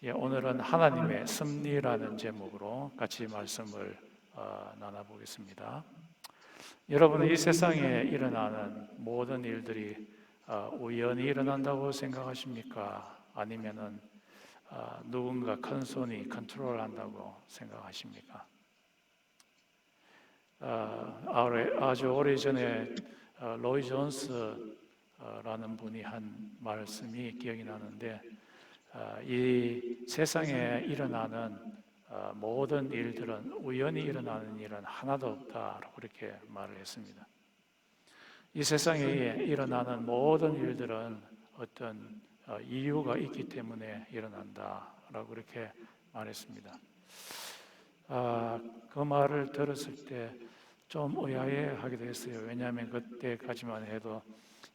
오늘은 하나님의 섭리라는 제목으로 같이 말씀을 나눠보겠습니다. 여러분은 이 세상에 일어나는 모든 일들이 우연히 일어난다고 생각하십니까? 아니면은 누군가 큰 손이 컨트롤한다고 생각하십니까? 아주 오래전에 로이 존스라는 분이 한 말씀이 기억이 나는데, 이 세상에 일어나는 모든 일들은 우연히 일어나는 일은 하나도 없다라고 그렇게 말을 했습니다. 이 세상에 일어나는 모든 일들은 어떤 이유가 있기 때문에 일어난다라고 그렇게 말했습니다. 그 말을 들었을 때 좀 의아해하기도 했어요. 왜냐하면 그때까지만 해도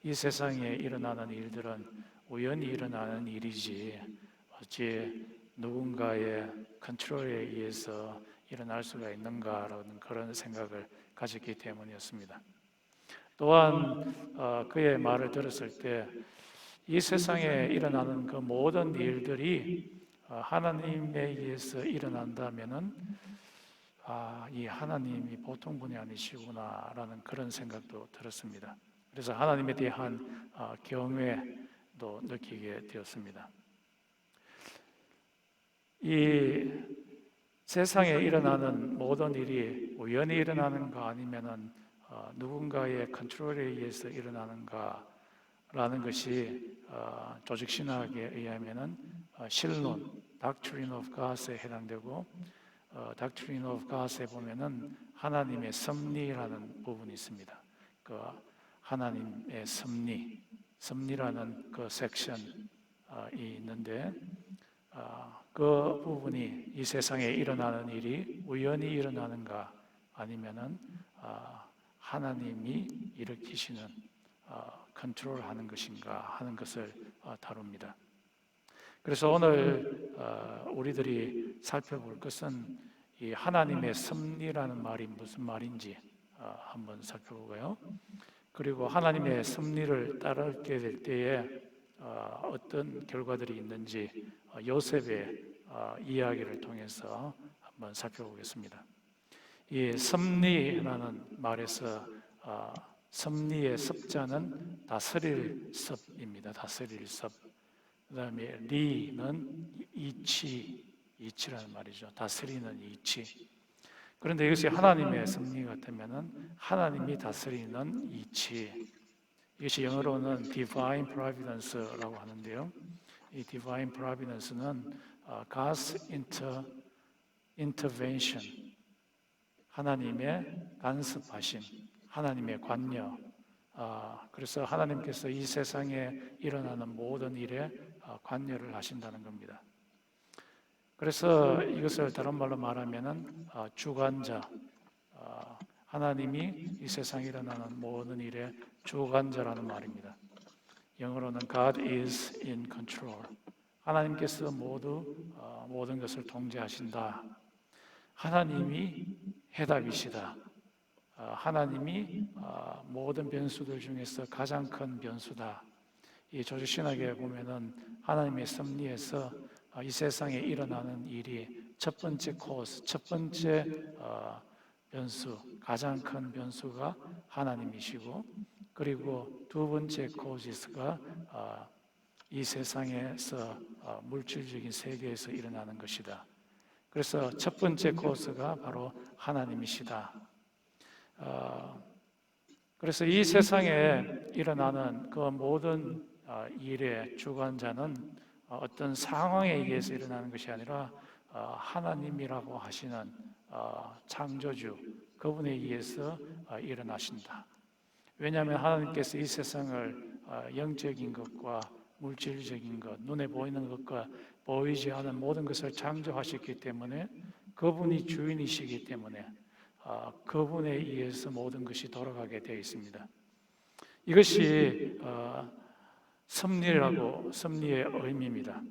이 세상에 일어나는 일들은 우연히 일어나는 일이지 어찌 누군가의 컨트롤에 의해서 일어날 수가 있는가라는 그런 생각을 가졌기 때문이었습니다. 또한 그의 말을 들었을 때 이 세상에 일어나는 그 모든 일들이 하나님에 의해서 일어난다면은 이 하나님이 보통 분이 아니시구나라는 그런 생각도 들었습니다. 그래서 하나님에 대한 경외도 느끼게 되었습니다. 이 세상에 일어나는 모든 일이 우연히 일어나는가 아니면은 누군가의 컨트롤에 의해서 일어나는가라는 것이 조직 신학에 의하면은 신론, Doctrine of God에 해당되고, Doctrine of God에 보면은 하나님의 섭리라는 부분이 있습니다. 그 하나님의 섭리라는 그 섹션이 있는데, 그 부분이 이 세상에 일어나는 일이 우연히 일어나는가 아니면은 하나님이 일으키시는 컨트롤하는 것인가 하는 것을 다룹니다. 그래서 오늘 우리들이 살펴볼 것은 이 하나님의 섭리라는 말이 무슨 말인지 한번 살펴보고요. 그리고 하나님의 섭리를 따르게 될 때에 어떤 결과들이 있는지 요셉의 이야기를 통해서 한번 살펴보겠습니다. 이 섭리라는 말에서 섭리의 섭자는 다스릴 섭입니다. 다스릴 섭. 그 다음에 리는 이치라는 말이죠. 다스리는 이치. 그런데 이것이 하나님의 섭리 같으면은 하나님이 다스리는 이치. 이것이 영어로는 Divine Providence라고 하는데요. 이 Divine Providence는 God's Intervention, 하나님의 간섭하심, 하나님의 관여. 그래서 하나님께서 이 세상에 일어나는 모든 일에 관여를 하신다는 겁니다. 그래서 이것을 다른 말로 말하면은 주관자, 하나님이 이 세상에 일어나는 모든 일의 주관자라는 말입니다. 영어로는 God is in control. 하나님께서 모든 것을 통제하신다. 하나님이 해답이시다. 하나님이 모든 변수들 중에서 가장 큰 변수다. 이 조직신학에 보면은 하나님의 섭리에서 이 세상에 일어나는 일이 첫 번째 코스, 첫 번째 변수, 가장 큰 변수가 하나님이시고, 그리고 두 번째 코스가 이 세상에서 물질적인 세계에서 일어나는 것이다. 그래서 첫 번째 코스가 바로 하나님이시다. 그래서 이 세상에 일어나는 그 모든 일의 주관자는 어떤 상황에 의해서 일어나는 것이 아니라 하나님이라고 하시는 창조주, 그분에 의해서 일어나신다. 왜냐하면 하나님께서 이 세상을 영적인 것과 물질적인 것, 눈에 보이는 것과 보이지 않은 모든 것을 창조하셨기 때문에, 그분이 주인이시기 때문에 그분에 의해서 모든 것이 돌아가게 되어 있습니다. 이것이 섭리의 의미입니다.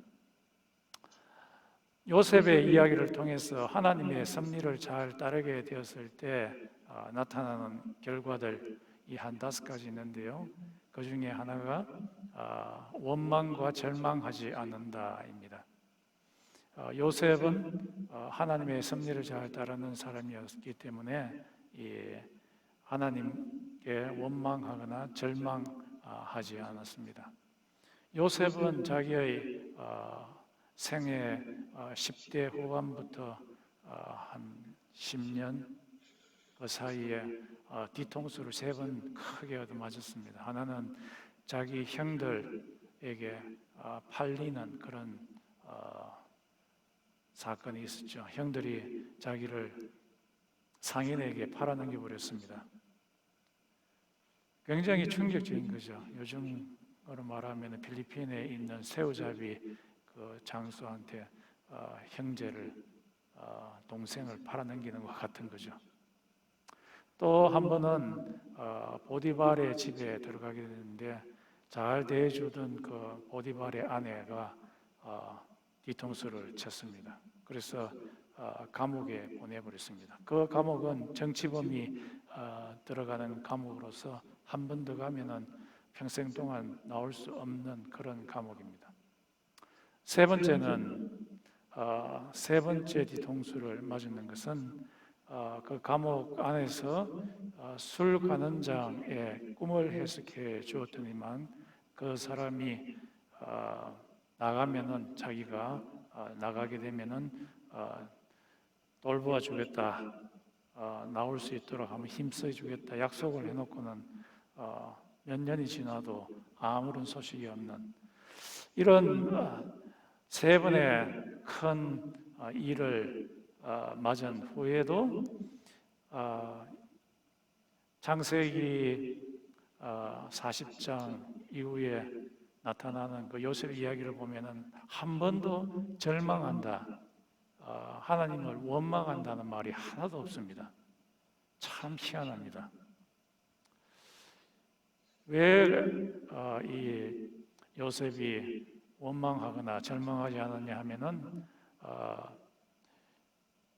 요셉의 이야기를 통해서 하나님의 섭리를 잘 따르게 되었을 때 나타나는 결과들, 이 한 5가지 있는데요. 그 중에 하나가 원망과 절망하지 않는다입니다. 요셉은 하나님의 섭리를 잘 따르는 사람이었기 때문에 이 하나님께 원망하거나 절망하지 않았습니다. 요셉은 자기의 생애 10대 후반부터 한 10년 그 사이에 뒤통수를 3번 크게 얻어맞았습니다. 하나는 자기 형들에게 팔리는 그런 사건이 있었죠. 형들이 자기를 상인에게 팔아넘겨 버렸습니다. 굉장히 충격적인 거죠. 요즘으로 말하면 필리핀에 있는 새우잡이 그 장수한테 형제를 동생을 팔아넘기는 것 같은 거죠. 또 한 번은 보디발의 집에 들어가게 되는데 잘 대해주던 그 보디발의 아내가 뒤통수를 쳤습니다. 그래서 감옥에 보내버렸습니다. 그 감옥은 정치범이 들어가는 감옥으로서 한 번 더 가면은 평생 동안 나올 수 없는 그런 감옥입니다. 세 번째는 세 번째 뒤통수를 맞는 것은 그 감옥 안에서 술 관원장의 꿈을 해석해 주었더니만 그 사람이 나가면은 자기가 나가게 되면은 돌보아 주겠다, 나올 수 있도록 한번 힘써 주겠다 약속을 해놓고는 몇 년이 지나도 아무런 소식이 없는 이런 3번의 큰 일을 맞은 후에도 창세기 40장 이후에 나타나는 그 요셉 이야기를 보면은 한 번도 절망한다, 하나님을 원망한다는 말이 하나도 없습니다. 참 희한합니다. 왜 이 요셉이 원망하거나 절망하지 않았냐 하면은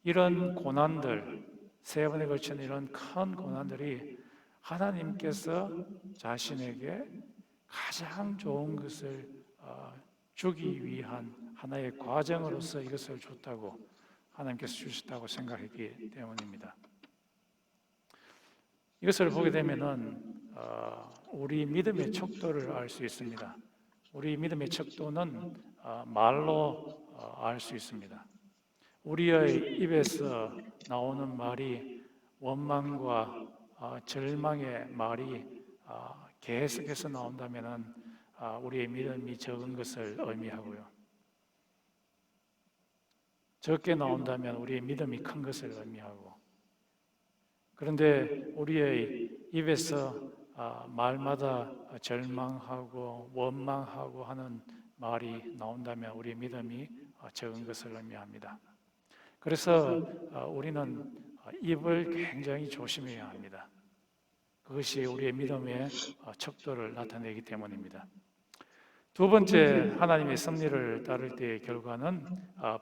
이런 고난들, 3번에 걸친 이런 큰 고난들이 하나님께서 자신에게 가장 좋은 것을 주기 위한 하나의 과정으로서 이것을 줬다고 하나님께서 주셨다고 생각했기 때문입니다. 이것을 보게 되면은 우리 믿음의 척도를 알 수 있습니다. 우리 믿음의 척도는 말로 알 수 있습니다. 우리의 입에서 나오는 말이 원망과 절망의 말이 계속해서 나온다면은 우리의 믿음이 적은 것을 의미하고요. 적게 나온다면 우리의 믿음이 큰 것을 의미하고, 그런데 우리의 입에서 말마다 절망하고 원망하고 하는 말이 나온다면 우리의 믿음이 적은 것을 의미합니다. 그래서 우리는 입을 굉장히 조심해야 합니다. 그것이 우리의 믿음의 척도를 나타내기 때문입니다. 두 번째, 하나님의 섭리를 따를 때의 결과는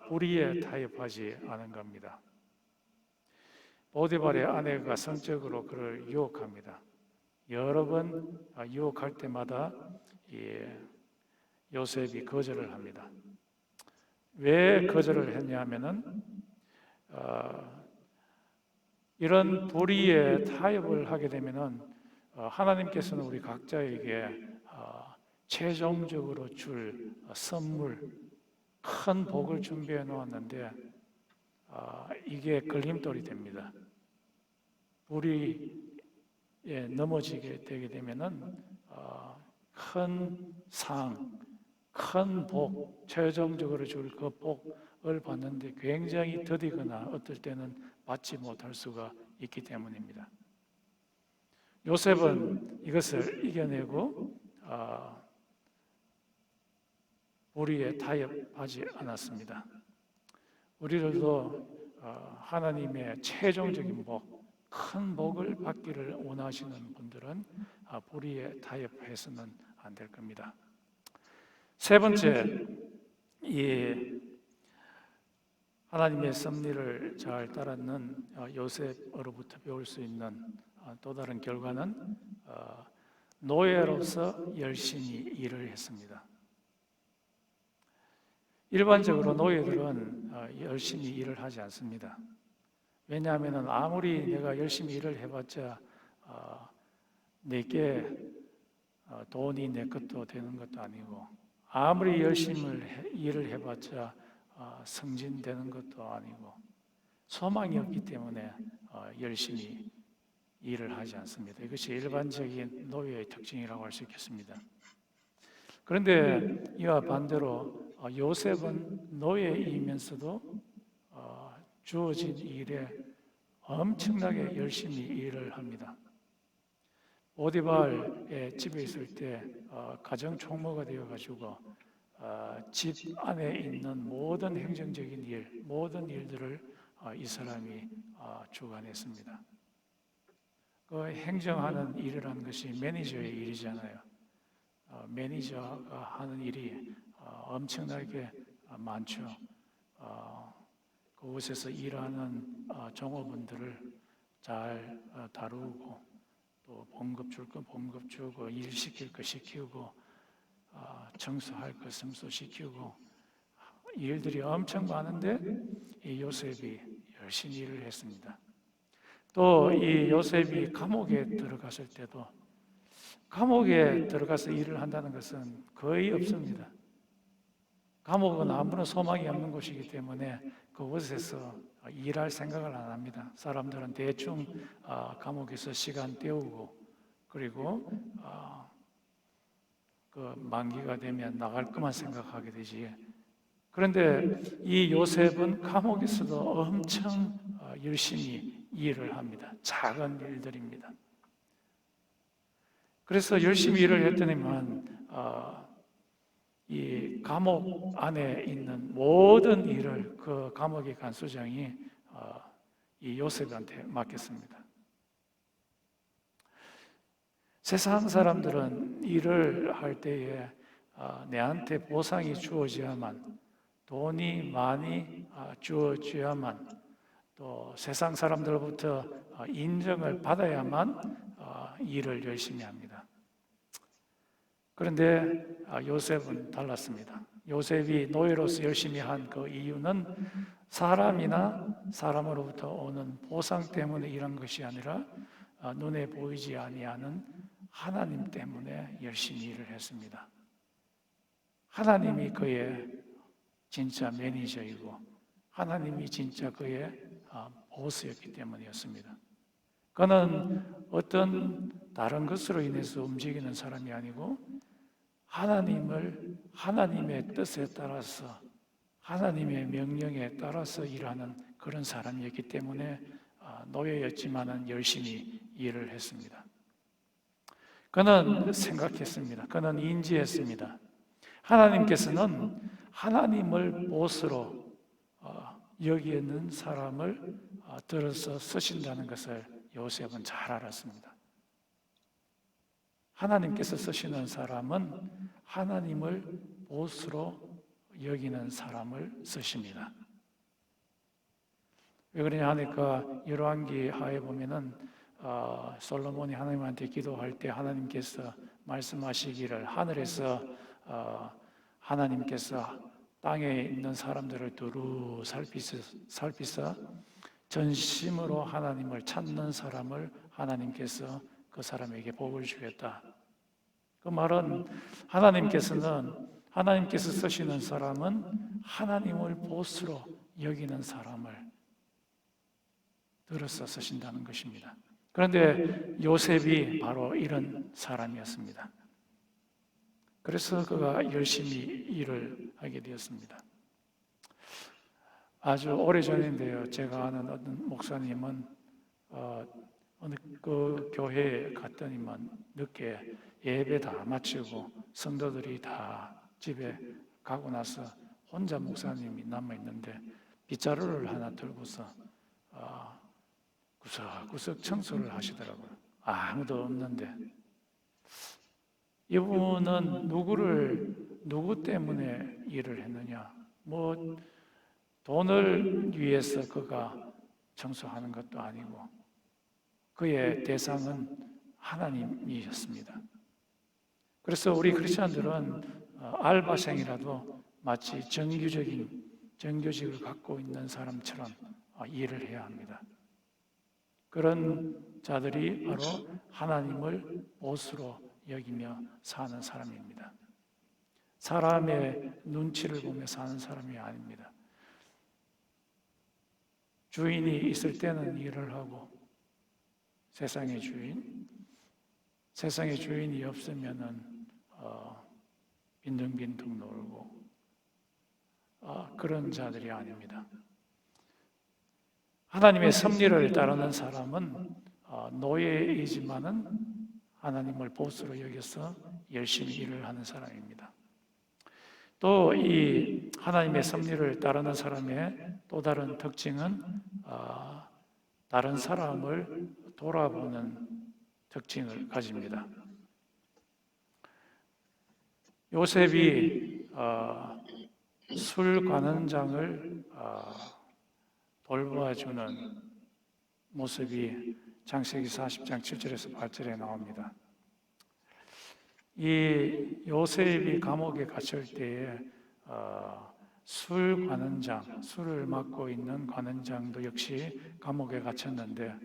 불의에 타협하지 않은 겁니다. 보디발의 아내가 성적으로 그를 유혹합니다. 여러 번 유혹할 때마다 요셉이 거절을 합니다. 왜 거절을 했냐면은 이런 불의에 타협을 하게 되면은 하나님께서는 우리 각자에게 최종적으로 줄 선물, 큰 복을 준비해 놓았는데 이게 걸림돌이 됩니다. 불의에 넘어지게 되게 되면은 큰 상, 큰 복, 최종적으로 줄 그 복을 받는데 굉장히 더디거나 어떨 때는 받지 못할 수가 있기 때문입니다. 요셉은 이것을 이겨내고 불의에 타협하지 않았습니다. 우리들도 하나님의 최종적인 복, 큰 복을 받기를 원하시는 분들은 불의에 타협해서는 안 될 겁니다. 세 번째, 이 하나님의 섭리를 잘 따르는 요셉으로부터 배울 수 있는 또 다른 결과는 노예로서 열심히 일을 했습니다. 일반적으로 노예들은 열심히 일을 하지 않습니다. 왜냐하면 아무리 내가 열심히 일을 해봤자 내게 돈이 내 것도 되는 것도 아니고, 아무리 열심히 일을 해봤자 승진되는 것도 아니고, 소망이 없기 때문에 열심히 일을 하지 않습니다. 이것이 일반적인 노예의 특징이라고 할 수 있겠습니다. 그런데 이와 반대로 요셉은 노예이면서도 주어진 일에 엄청나게 열심히 일을 합니다. 보디발의 집에 있을 때 가정 총무가 되어가지고 집 안에 있는 모든 행정적인 일, 모든 일들을 이 사람이 주관했습니다. 그 행정하는 일이라는 것이 매니저의 일이잖아요. 매니저가 하는 일이 엄청나게 많죠. 그곳에서 일하는 종업원들을 잘 다루고, 또 봉급 줄 거 봉급 주고, 일 시킬 거 시키고, 청소할 거 청소시키고, 일들이 엄청 많은데 이 요셉이 열심히 일을 했습니다. 또 이 요셉이 감옥에 들어갔을 때도, 감옥에 들어가서 일을 한다는 것은 거의 없습니다. 감옥은 아무런 소망이 없는 곳이기 때문에 그곳에서 일할 생각을 안 합니다. 사람들은 대충 감옥에서 시간 때우고, 그리고 그 만기가 되면 나갈 것만 생각하게 되지. 그런데 이 요셉은 감옥에서도 엄청 열심히 일을 합니다. 작은 일들입니다. 그래서 열심히 일을 했더니만 이 감옥 안에 있는 모든 일을 그 감옥의 간수장이 이 요셉한테 맡겼습니다. 세상 사람들은 일을 할 때에 내한테 보상이 주어져야만, 돈이 많이 주어져야만, 또 세상 사람들로부터 인정을 받아야만 일을 열심히 합니다. 그런데 요셉은 달랐습니다. 요셉이 노예로서 열심히 한 그 이유는 사람이나 사람으로부터 오는 보상 때문에 일한 것이 아니라 눈에 보이지 아니하는 하나님 때문에 열심히 일을 했습니다. 하나님이 그의 진짜 매니저이고, 하나님이 진짜 그의 보스였기 때문이었습니다. 그는 어떤 다른 것으로 인해서 움직이는 사람이 아니고, 하나님의 뜻에 따라서, 하나님의 명령에 따라서 일하는 그런 사람이었기 때문에 노예였지만은 열심히 일을 했습니다. 그는 생각했습니다. 그는 인지했습니다. 하나님께서는 하나님을 보스로 여기는 사람을 들어서 쓰신다는 것을 요셉은 잘 알았습니다. 하나님께서 쓰시는 사람은 하나님을 보스로 여기는 사람을 쓰십니다. 왜 그러냐 하니까 열왕기 하에 보면은 솔로몬이 하나님한테 기도할 때 하나님께서 말씀하시기를, 하늘에서 하나님께서 땅에 있는 사람들을 두루 살피사 전심으로 하나님을 찾는 사람을 하나님께서 그 사람에게 복을 주겠다. 그 말은 하나님께서 쓰시는 사람은 하나님을 보스로 여기는 사람을 들어서 쓰신다는 것입니다. 그런데 요셉이 바로 이런 사람이었습니다. 그래서 그가 열심히 일을 하게 되었습니다. 아주 오래전인데요, 제가 아는 어떤 목사님은 어느 그 교회에 갔더니만 늦게 예배 다 마치고 성도들이 다 집에 가고 나서 혼자 목사님이 남아있는데 빗자루를 하나 들고서 구석구석 청소를 하시더라고요. 아무도 없는데. 이분은 누구 때문에 일을 했느냐? 돈을 위해서 그가 청소하는 것도 아니고, 그의 대상은 하나님이셨습니다. 그래서 우리 크리스천들은 알바생이라도 마치 정규직을 갖고 있는 사람처럼 일을 해야 합니다. 그런 자들이 바로 하나님을 보스로 여기며 사는 사람입니다. 사람의 눈치를 보며 사는 사람이 아닙니다. 주인이 있을 때는 일을 하고 세상의 주인이 없으면은 빈둥빈둥 놀고 그런 자들이 아닙니다. 하나님의 섭리를 따르는 사람은 노예이지만은 하나님을 보스로 여겨서 열심히 일을 하는 사람입니다. 또 이 하나님의 섭리를 따르는 사람의 또 다른 특징은 다른 사람을 돌아보는 특징을 가집니다. 요셉이 술 관원장을 돌봐주는 모습이 창세기 40장 7절에서 8절에 나옵니다. 이 요셉이 감옥에 갇힐 때에 술 관원장, 술을 맡고 있는 관원장도 역시 감옥에 갇혔는데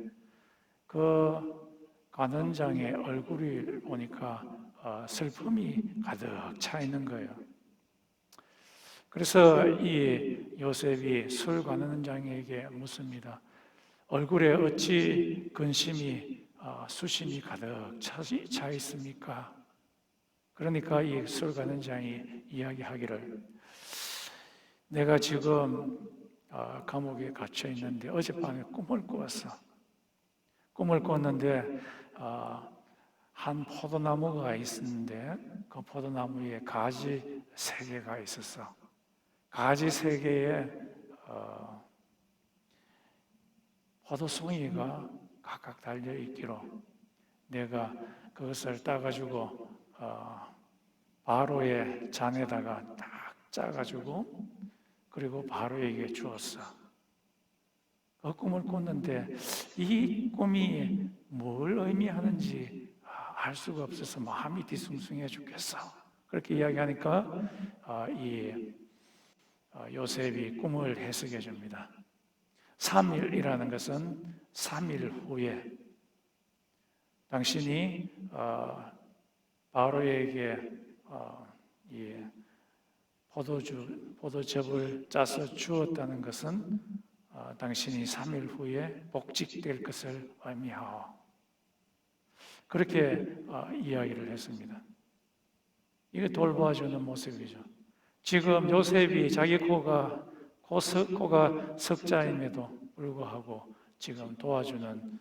그 관원장의 얼굴을 보니까 슬픔이 가득 차 있는 거예요. 그래서 이 요셉이 술 관원장에게 묻습니다. 얼굴에 어찌 근심이 수심이 가득 차 있습니까? 그러니까 이 술 관원장이 이야기하기를 내가 지금 감옥에 갇혀 있는데 어젯밤에 꿈을 꾸었어. 꿈을 꿨는데 한 포도나무가 있었는데 그 포도나무에 가지 3개가 있었어. 가지 3개에 포도송이가 각각 달려 있기로 내가 그것을 따가지고 바로의 잔에다가 딱 짜가지고 그리고 바로에게 주었어. 그 꿈을 꿨는데 이 꿈이 뭘 의미하는지 알 수가 없어서 마음이 뒤숭숭해 죽겠어. 그렇게 이야기하니까 이 요셉이 꿈을 해석해 줍니다. 3일이라는 것은 3일 후에 당신이 바로에게 이 포도즙을 짜서 주었다는 것은 당신이 3일 후에 복직될 것을 의미하오. 그렇게 이야기를 했습니다. 이게 돌봐주는 모습이죠. 지금 요셉이 자기 코가 석자임에도 불구하고 지금 도와주는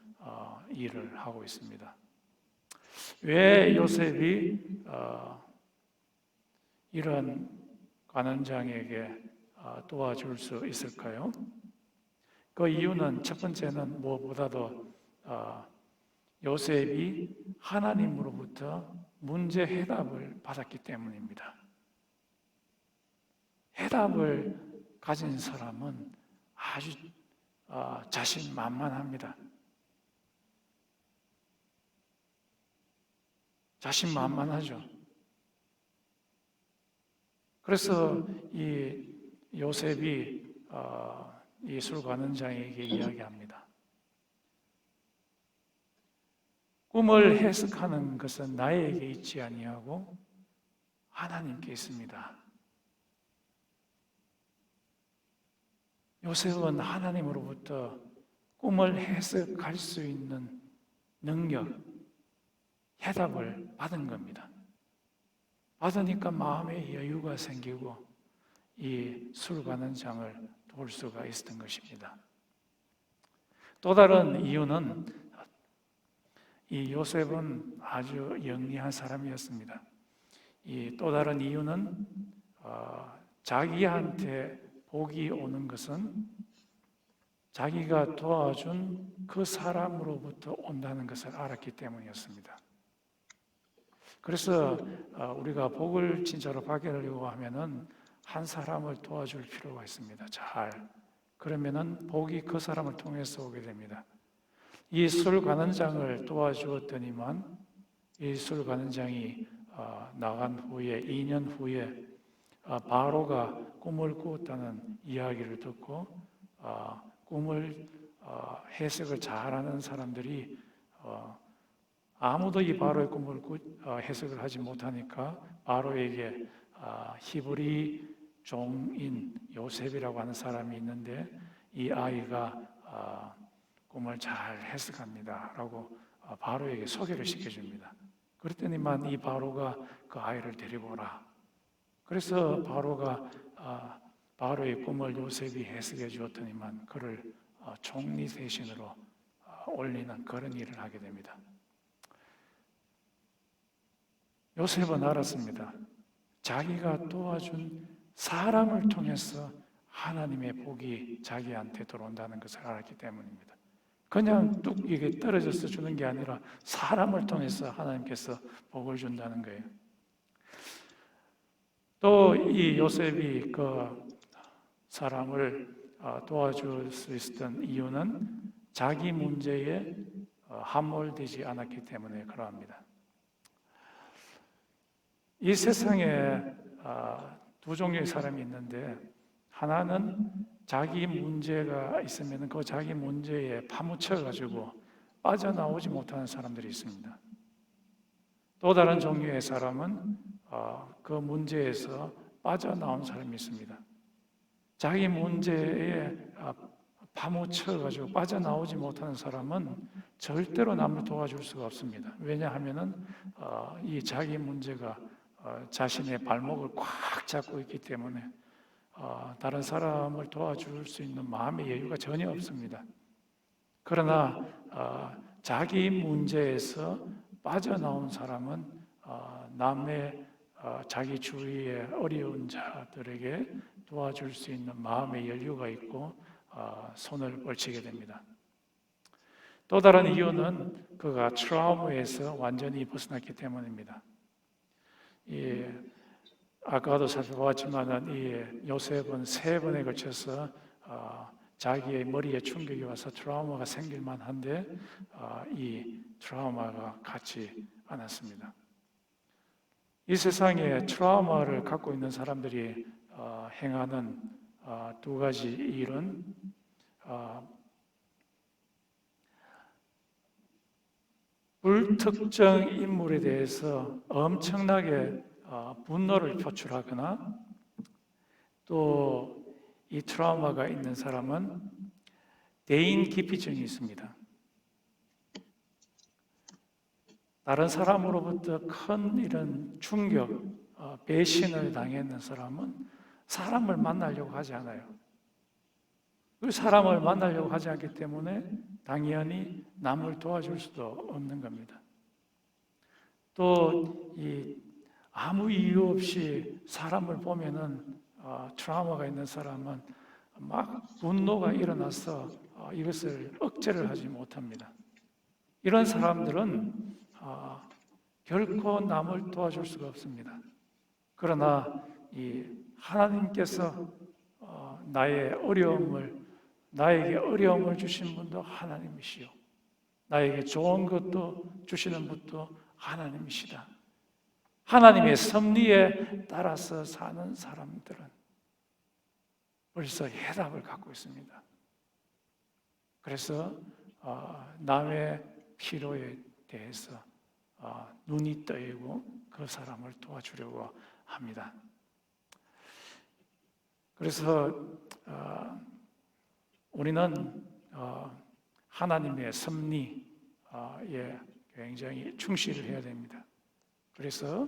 일을 하고 있습니다. 왜 요셉이 이런 관원장에게 도와줄 수 있을까요? 그 이유는 첫 번째는 무엇보다도 요셉이 하나님으로부터 문제 해답을 받았기 때문입니다. 해답을 가진 사람은 아주 자신만만합니다. 자신만만하죠. 그래서 이 요셉이 이 술관원장에게 이야기합니다. 꿈을 해석하는 것은 나에게 있지 아니하고 하나님께 있습니다. 요셉은 하나님으로부터 꿈을 해석할 수 있는 능력, 해답을 받은 겁니다. 받으니까 마음에 여유가 생기고 이 술관원장을 도울 수가 있었던 것입니다. 또 다른 이유는 이 요셉은 아주 영리한 사람이었습니다. 이 또 다른 이유는 자기한테 복이 오는 것은 자기가 도와준 그 사람으로부터 온다는 것을 알았기 때문이었습니다. 그래서 우리가 복을 진짜로 받으려고 하면은 한 사람을 도와줄 필요가 있습니다. 그러면은 복이 그 사람을 통해서 오게 됩니다. 이 술관원장을 도와주었더니만 이 술관원장이 나간 후에 2년 후에 바로가 꿈을 꾸었다는 이야기를 듣고 꿈을 해석을 잘하는 사람들이 아무도 이 바로의 꿈을 해석을 하지 못하니까 바로에게 히브리 종인 요셉이라고 하는 사람이 있는데 이 아이가 꿈을 잘 해석합니다 라고 바로에게 소개를 시켜줍니다. 그랬더니만 이 바로가 그 아이를 데리고 오라. 그래서 바로가 바로의 꿈을 요셉이 해석해 주었더니만 그를 총리 대신으로 올리는 그런 일을 하게 됩니다. 요셉은 알았습니다. 자기가 도와준 사람을 통해서 하나님의 복이 자기한테 들어온다는 것을 알았기 때문입니다. 그냥 뚝 이게 떨어져서 주는 게 아니라 사람을 통해서 하나님께서 복을 준다는 거예요. 또 이 요셉이 그 사람을 도와줄 수 있었던 이유는 자기 문제에 함몰되지 않았기 때문에 그러합니다. 이 세상에 두 종류의 사람이 있는데 하나는 자기 문제가 있으면 그 자기 문제에 파묻혀가지고 빠져나오지 못하는 사람들이 있습니다. 또 다른 종류의 사람은 그 문제에서 빠져나온 사람이 있습니다. 자기 문제에 파묻혀가지고 빠져나오지 못하는 사람은 절대로 남을 도와줄 수가 없습니다. 왜냐하면은 이 자기 문제가 자신의 발목을 꽉 잡고 있기 때문에 다른 사람을 도와줄 수 있는 마음의 여유가 전혀 없습니다. 그러나 자기 문제에서 빠져나온 사람은 남의 자기 주위의 어려운 자들에게 도와줄 수 있는 마음의 여유가 있고 손을 뻗치게 됩니다. 또 다른 이유는 그가 트라우마에서 완전히 벗어났기 때문입니다. 아까도 살펴봤지만 이 요셉은 3번에 걸쳐서 자기의 머리에 충격이 와서 트라우마가 생길 만한데 이 트라우마가 같지 않았습니다. 이 세상에 트라우마를 갖고 있는 사람들이 행하는 두 가지 일은 불특정 인물에 대해서 엄청나게 분노를 표출하거나 또 이 트라우마가 있는 사람은 대인 기피증이 있습니다. 다른 사람으로부터 큰 이런 충격, 배신을 당했는 사람은 사람을 만나려고 하지 않아요. 그 사람을 만나려고 하지 않기 때문에 당연히 남을 도와줄 수도 없는 겁니다. 또 아무 이유 없이 사람을 보면은 트라우마가 있는 사람은 막 분노가 일어나서 이것을 억제를 하지 못합니다. 이런 사람들은 결코 남을 도와줄 수가 없습니다. 그러나 하나님께서 나에게 어려움을 주신 분도 하나님이시요, 나에게 좋은 것도 주시는 분도 하나님이시다. 하나님의 섭리에 따라서 사는 사람들은 벌써 해답을 갖고 있습니다. 그래서 남의 필요에 대해서 눈이 떠이고 그 사람을 도와주려고 합니다. 그래서 우리는 하나님의 섭리에 굉장히 충실을 해야 됩니다. 그래서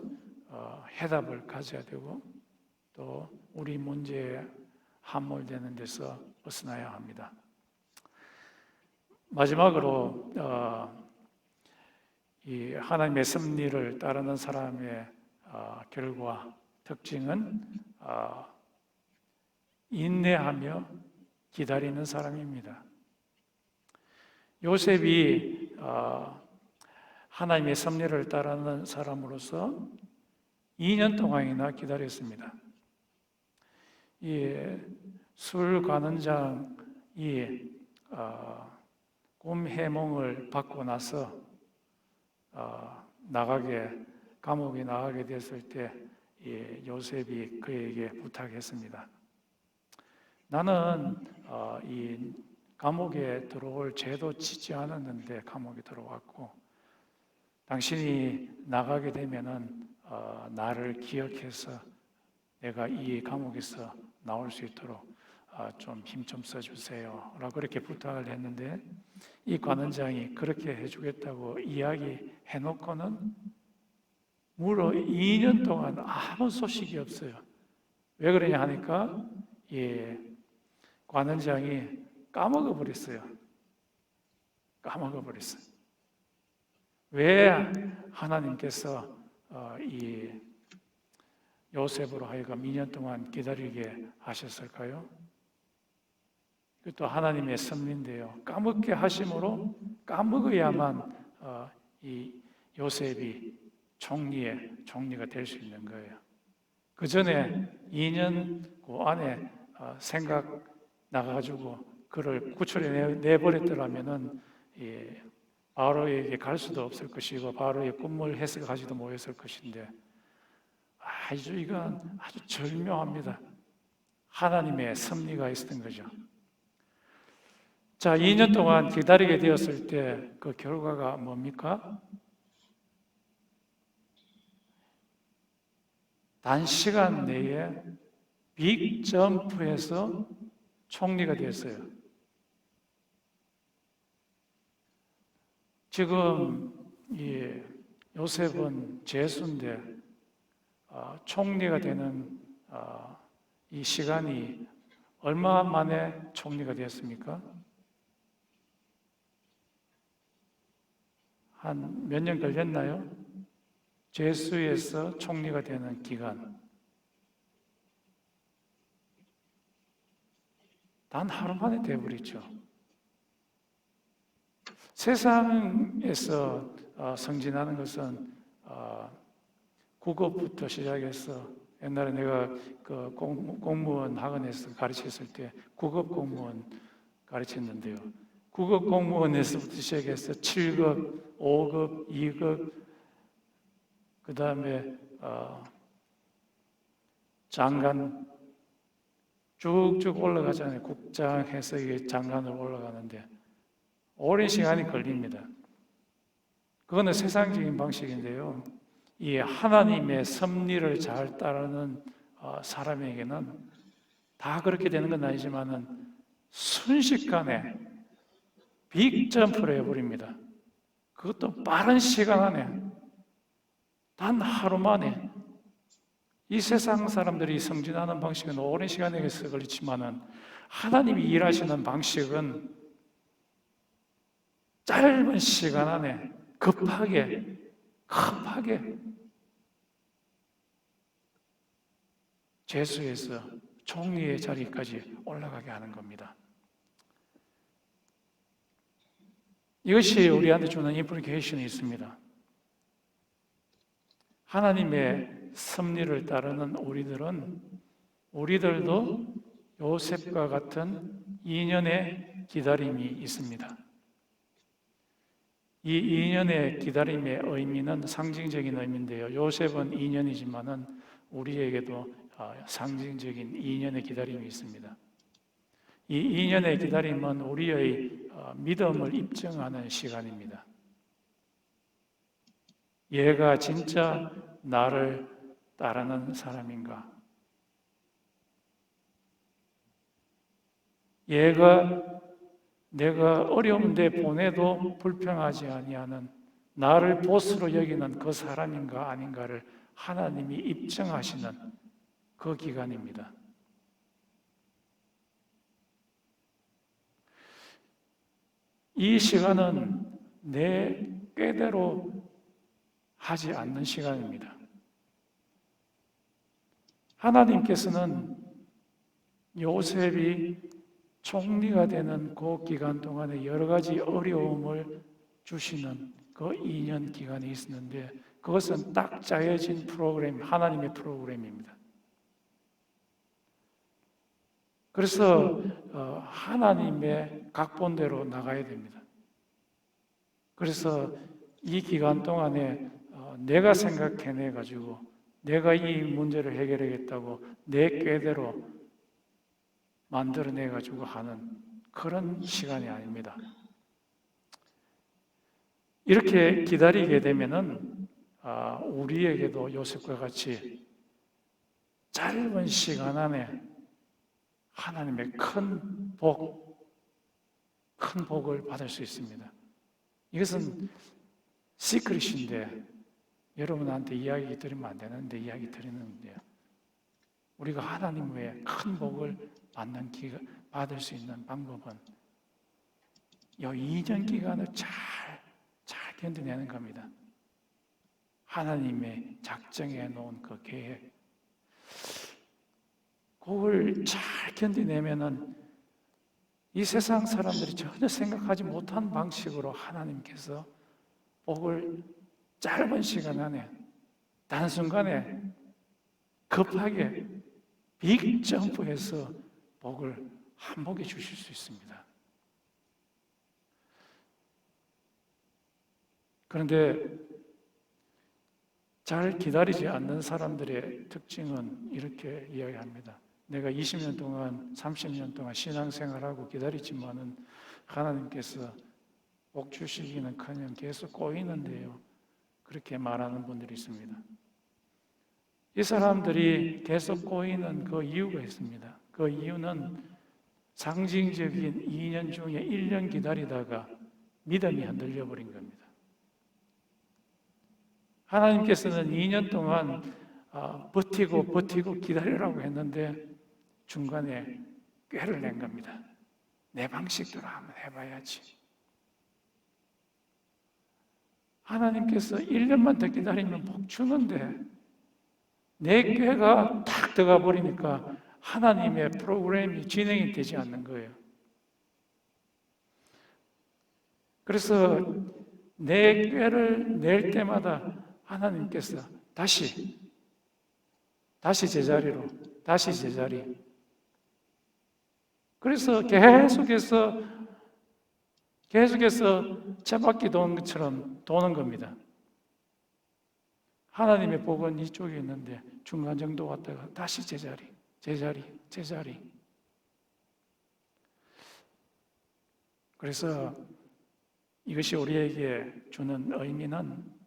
해답을 가져야 되고 또 우리 문제에 함몰되는 데서 벗어나야 합니다. 마지막으로 이 하나님의 섭리를 따르는 사람의 결과 특징은 인내하며 기다리는 사람입니다. 요셉이 하나님의 섭리를 따르는 사람으로서 2년 동안이나 기다렸습니다. 술 관원장이 꿈 해몽을 받고 나서 감옥에 나가게 됐을 때 요셉이 그에게 부탁했습니다. 나는 이 감옥에 들어올 죄도 짓지 않았는데 감옥에 들어왔고, 당신이 나가게 되면은 나를 기억해서 내가 이 감옥에서 나올 수 있도록 좀 힘 좀 써주세요 라고 그렇게 부탁을 했는데, 이 관원장이 그렇게 해주겠다고 이야기해 놓고는 무려 2년 동안 아무 소식이 없어요. 왜 그러냐 하니까 관원장이 까먹어 버렸어요. 까먹어 버렸어요. 왜 하나님께서 이 요셉으로 하여금 2년 동안 기다리게 하셨을까요? 또 하나님의 섭리인데요. 까먹게 하심으로 까먹어야만 이 요셉이 총리가 될 수 있는 거예요. 그 전에 2년 그 안에 생각 나가가지고 그를 구출해 내버렸더라면은 바로에게 갈 수도 없을 것이고 바로의 꿈을 해석하지도 못했을 것인데, 이건 아주 절묘합니다. 하나님의 섭리가 있었던 거죠. 자, 2년 동안 기다리게 되었을 때 그 결과가 뭡니까? 단시간 내에 빅 점프해서 총리가 됐어요. 지금 이 요셉은 죄수인데 총리가 되는 이 시간이 얼마 만에 총리가 되었습니까? 한 몇 년 걸렸나요? 죄수에서 총리가 되는 기간. 단 하루 만에 되어버리죠. 세상에서 승진하는 것은 국어부터 시작해서, 옛날에 내가 그 공무원 학원에서 가르쳤을 때 국어 공무원 가르쳤는데요. 국어 공무원에서부터 시작해서 7급, 5급, 2급, 그 다음에 장관 쭉쭉 올라가잖아요. 국장해서 이게 장관으로 올라가는데 오랜 시간이 걸립니다. 그거는 세상적인 방식인데요. 이 하나님의 섭리를 잘 따르는 사람에게는 다 그렇게 되는 건 아니지만은 순식간에 빅점프를 해버립니다. 그것도 빠른 시간 안에, 단 하루 만에. 이 세상 사람들이 승진하는 방식은 오랜 시간에 걸리지만은 하나님이 일하시는 방식은 짧은 시간 안에 급하게 죄수에서 총리의 자리까지 올라가게 하는 겁니다. 이것이 우리한테 주는 임플리케이션이 있습니다. 하나님의 섭리를 따르는 우리들도 요셉과 같은 2년의 기다림이 있습니다. 이 2년의 기다림의 의미는 상징적인 의미인데요. 요셉은 2년이지만은 우리에게도 상징적인 2년의 기다림이 있습니다. 이 2년의 기다림은 우리의 믿음을 입증하는 시간입니다. 얘가 진짜 나를 따르는 사람인가? 얘가 내가 어려운데 보내도 불평하지 아니하는, 나를 보스로 여기는 그 사람인가 아닌가를 하나님이 입증하시는 그 기간입니다. 이 시간은 내 꾀대로 하지 않는 시간입니다. 하나님께서는 요셉이 총리가 되는 그 기간 동안에 여러 가지 어려움을 주시는 그 2년 기간이 있었는데, 그것은 딱 짜여진 프로그램, 하나님의 프로그램입니다. 그래서 하나님의 각본대로 나가야 됩니다. 그래서 이 기간 동안에 내가 생각해내가지고 내가 이 문제를 해결하겠다고 내 꾀대로 만들어내 가지고 하는 그런 시간이 아닙니다. 이렇게 기다리게 되면은 우리에게도 요셉과 같이 짧은 시간 안에 하나님의 큰 복을 받을 수 있습니다. 이것은 시크릿인데 여러분한테 이야기 드리면 안 되는데 이야기 드리는데요. 우리가 하나님 외에 큰 복을 받을 수 있는 방법은 이 2년 기간을 잘 견뎌내는 겁니다. 하나님의 작정해 놓은 그 계획, 그걸 잘 견디내면은 이 세상 사람들이 전혀 생각하지 못한 방식으로 하나님께서 복을 짧은 시간 안에 단순간에 급하게 빅 점프해서 복을 한복에 주실 수 있습니다. 그런데 잘 기다리지 않는 사람들의 특징은 이렇게 이야기합니다. 내가 20년 동안, 30년 동안 신앙생활하고 기다리지만은 하나님께서 복 주시기는커녕 계속 꼬이는데요. 그렇게 말하는 분들이 있습니다. 이 사람들이 계속 꼬이는 그 이유가 있습니다. 그 이유는 상징적인 2년 중에 1년 기다리다가 믿음이 흔들려 버린 겁니다. 하나님께서는 2년 동안 버티고 기다리라고 했는데 중간에 꾀를 낸 겁니다. 내 방식대로 한번 해봐야지. 하나님께서 1년만 더 기다리면 복 주는데 내 꾀가 탁 들어가 버리니까 하나님의 프로그램이 진행이 되지 않는 거예요. 그래서 내 꾀를 낼 때마다 하나님께서 다시 제자리로, 다시 제자리. 그래서 계속해서 쳇바퀴 도는 것처럼 도는 겁니다. 하나님의 복은 이쪽에 있는데 중간 정도 왔다가 다시 제자리. 그래서 이것이 우리에게 주는 의미는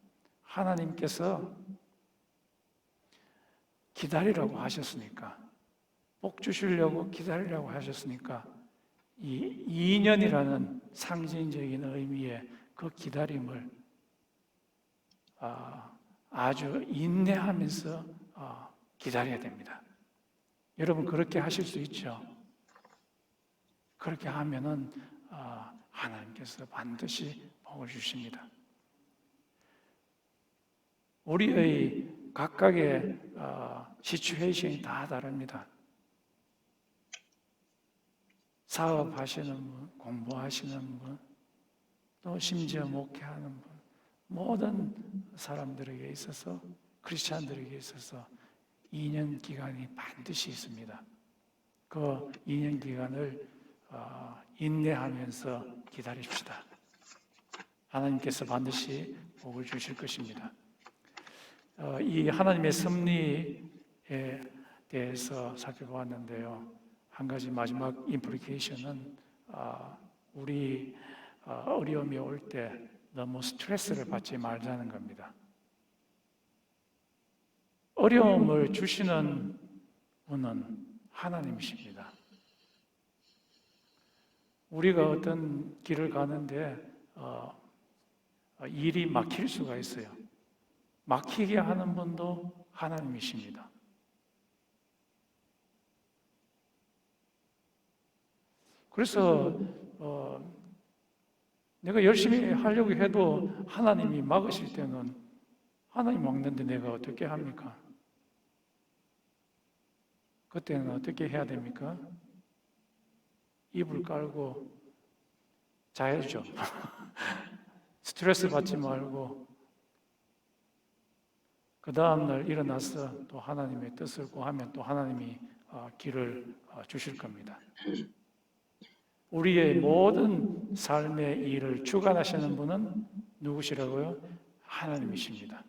하나님께서 기다리라고 하셨으니까, 복 주시려고 기다리라고 하셨으니까 이 2년이라는 상징적인 의미의 그 기다림을 아주 인내하면서 기다려야 됩니다. 여러분 그렇게 하실 수 있죠? 그렇게 하면은 하나님께서 반드시 복을 주십니다. 우리의 각각의 시츄에이션이 다 다릅니다. 사업하시는 분, 공부하시는 분, 또 심지어 목회하는 분, 모든 사람들에게 있어서, 크리스찬들에게 있어서 2년 기간이 반드시 있습니다. 그 2년 기간을 인내하면서 기다립시다. 하나님께서 반드시 복을 주실 것입니다. 이 하나님의 섭리에 대해서 살펴보았는데요. 한 가지 마지막 임플리케이션은 우리 어려움이 올 때 너무 스트레스를 받지 말자는 겁니다. 어려움을 주시는 분은 하나님이십니다. 우리가 어떤 길을 가는데 일이 막힐 수가 있어요. 막히게 하는 분도 하나님이십니다. 그래서 내가 열심히 하려고 해도 하나님이 막으실 때는 하나님 막는데 내가 어떻게 합니까? 그때는 어떻게 해야 됩니까? 이불 깔고 자야죠. 스트레스 받지 말고 그 다음날 일어나서 또 하나님의 뜻을 구하면 또 하나님이 길을 주실 겁니다. 우리의 모든 삶의 일을 주관하시는 분은 누구시라고요? 하나님이십니다.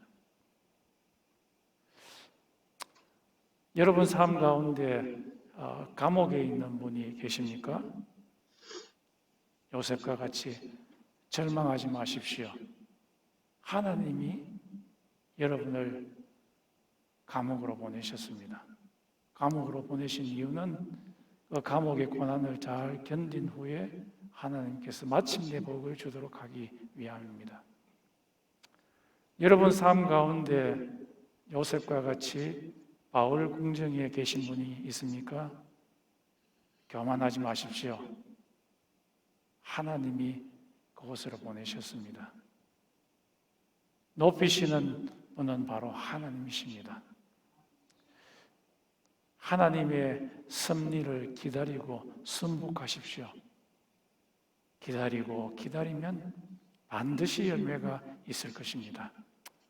여러분 삶 가운데 감옥에 있는 분이 계십니까? 요셉과 같이 절망하지 마십시오. 하나님이 여러분을 감옥으로 보내셨습니다. 감옥으로 보내신 이유는 그 감옥의 고난을 잘 견딘 후에 하나님께서 마침내 복을 주도록 하기 위함입니다. 여러분 삶 가운데 요셉과 같이 바울 궁정에 계신 분이 있습니까? 교만하지 마십시오. 하나님이 그곳으로 보내셨습니다. 높이시는 분은 바로 하나님이십니다. 하나님의 섭리를 기다리고 순복하십시오. 기다리고 기다리면 반드시 열매가 있을 것입니다.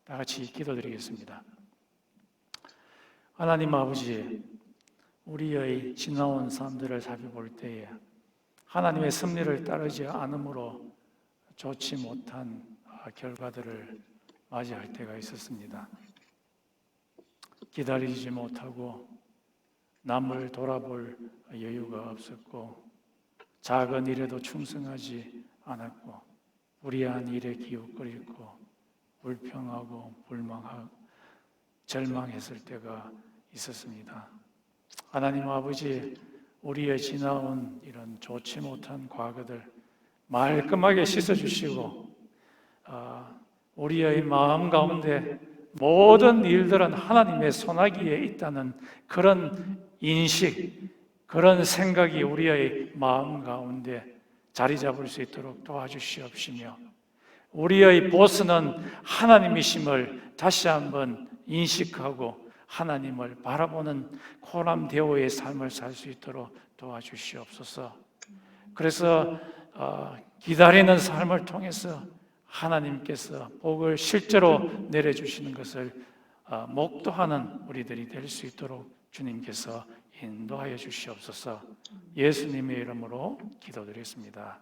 다 같이 기도드리겠습니다. 하나님 아버지, 우리의 지나온 삶들을 살펴볼 때에 하나님의 섭리를 따르지 않으므로 좋지 못한 결과들을 맞이할 때가 있었습니다. 기다리지 못하고 남을 돌아볼 여유가 없었고 작은 일에도 충성하지 않았고 불의한 일에 기웃거리고 불평하고 불망하고 절망했을 때가 있었습니다. 하나님 아버지, 우리의 지나온 이런 좋지 못한 과거들 말끔하게 씻어주시고 우리의 마음 가운데 모든 일들은 하나님의 손아귀에 있다는 그런 인식, 그런 생각이 우리의 마음 가운데 자리 잡을 수 있도록 도와주시옵시며 우리의 보스는 하나님이심을 다시 한번 인식하고 하나님을 바라보는 코람데오의 삶을 살 수 있도록 도와주시옵소서. 그래서 기다리는 삶을 통해서 하나님께서 복을 실제로 내려주시는 것을 목도하는 우리들이 될 수 있도록 주님께서 인도하여 주시옵소서. 예수님의 이름으로 기도드리겠습니다.